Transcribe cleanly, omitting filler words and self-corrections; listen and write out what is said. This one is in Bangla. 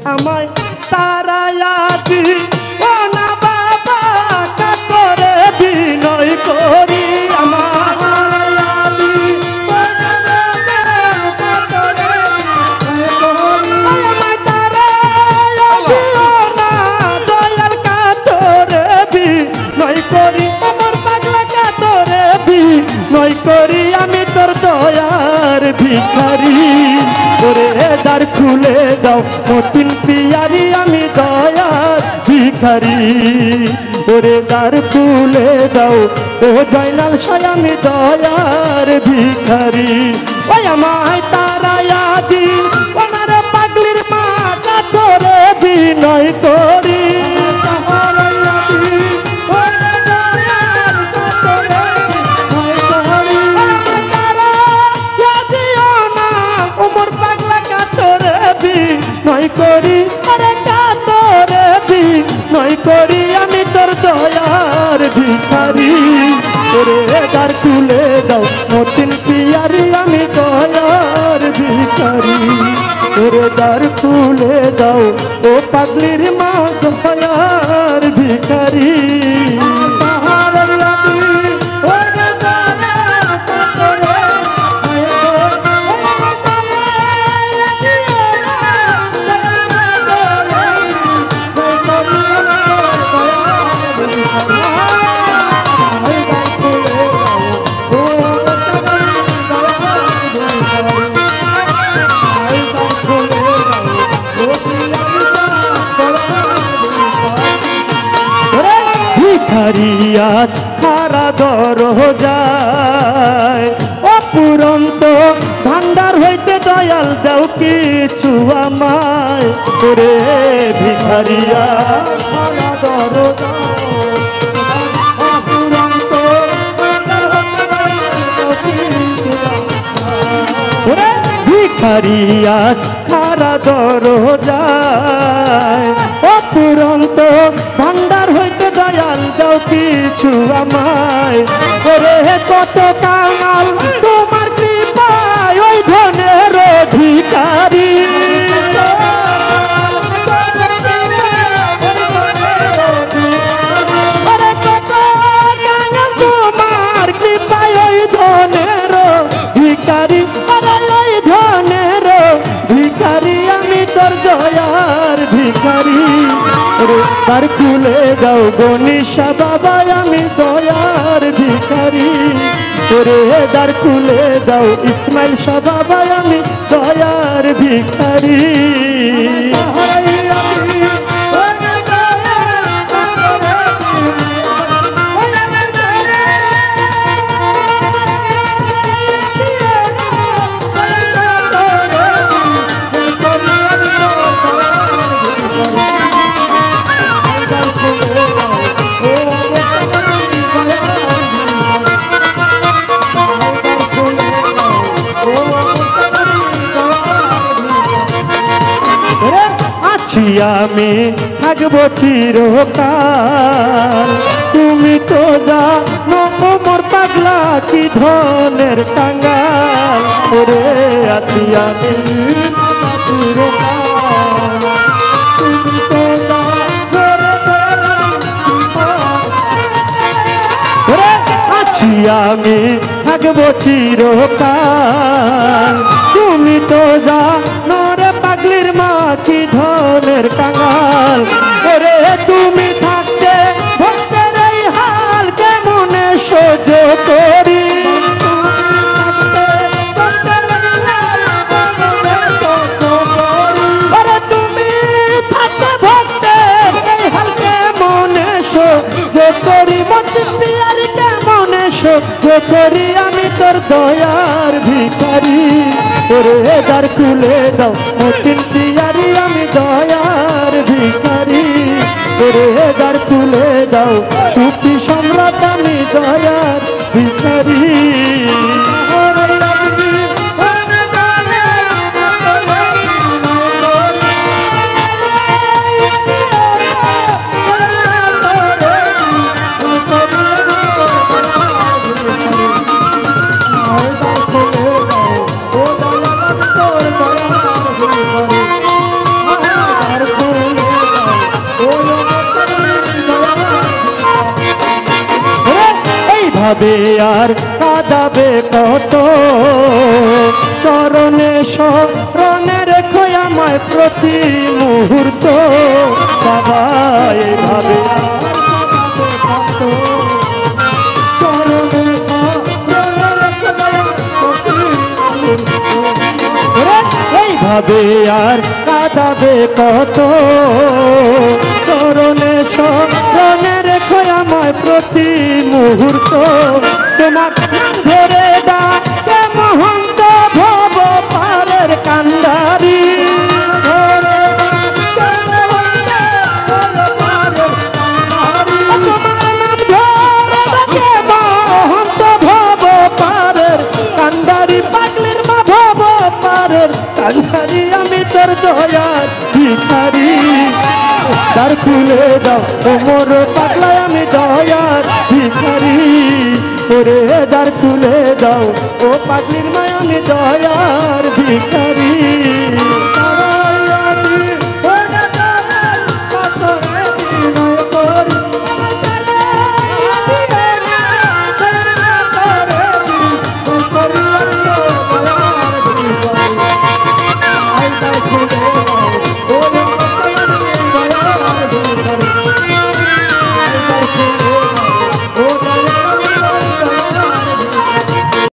আমায় তারায়াদি ও না বাবা কাতরে বিনয় করি আমায় তারায়াদি ও না দয়াল কাতরে বিনয় করি আমার পাগলা কাতরে বিনয় করি আমি তোর দয়ার ভিখারি ওরে দ্বার খুলে দাও মতিন পিয়ারি আমি দয়ার ভিখারি ওরে দ্বার খুলে দাও ও জয়নাল শাহ আমি দয়ার ভিখারি ওই আমায় তারায়াদি ওনার পাগলির মা কাতরে বিনয় করি নয় করি আরে কাতরে বিনয় করি আমি তোর দয়ার ভিখারি ওরে দ্বার খুলে দাও মতিন পিয়ারি আমি দয়ার ভিখারি ওরে দ্বার খুলে দাও ও পাগলির মা দয়ার ভিখারি ভিখারিয়াস হারা দরজায় অপুরন্ত ভান্ডার হইতে দয়াল দাও কিছু আমায় ওরে ভিখারিয়া হারা দরজায় অপুরন্ত ওরে ভিখারিয়াস হারা দরজায় অপুরন্ত ভান্ডার হইতে দয়াল দাও কিছু আমায় ওরে কত কাঙাল তোমার কৃপায় ওই ধনের অধিকারী ওরে কত কাঙাল তোমার কৃপায় ওই ধনের অধিকারী ওরে ওই ধনের ভিখারি আমি তোর দয়ার ভিখারি দ্বার খুলে দাও গণেশা বাবা আমি দয়ার ভিখারি ওরে দ্বার খুলে দাও ইসমাইল শাহ বাবা আমি দয়ার ভিখারি আমি থাকবো চিরকাল তুমি তো জানো মোর পাগলা কি ধনের কাঙ্গাল ওরে আছি আমি চিরকাল তুমি তো ওরে আছি আমি থাকবো চিরকাল তুমি তো জানো রে পাগলির মা কি ধনের কাঙ্গাল ওরে তুমি থাকতে ভক্তের এই হাল কেমনে সহ্য করি ওরে তুমি থাকতে ভক্তের এই হাল কেমনে সহ্য করি মতিন পিয়ারি কেমনে সহ্য করি আমি তোর দয়ার ভিখারি ওরে দ্বার খুলে দাও মতিন পিয়ারি আমি দয়ার ভিখারি ওরে দ্বার খুলে দাও সুখী সম্রাট আমি দয়ার ভিখারি এইভাবে আর কাঁদাবে কত, চরণে শরণে রেখো আমায় প্রতি মুহূর্ত। বাবা এইভাবে এইভাবে আর কাঁদাবে কত, চরণে শরণে রেখো আমায় প্রতি মুহূর্ত। তোমার ধরে ডাকে মহন্ত ভব পারের কান্ডারি, আমি তোর দয়ার ভিখারি, দ্বার খুলে দাও ও মোর পাগলা আমি দয়ার ভিখারি, ওরে দ্বার খুলে দাও ও পাগলির মায় আমি দয়ার ভিখারি।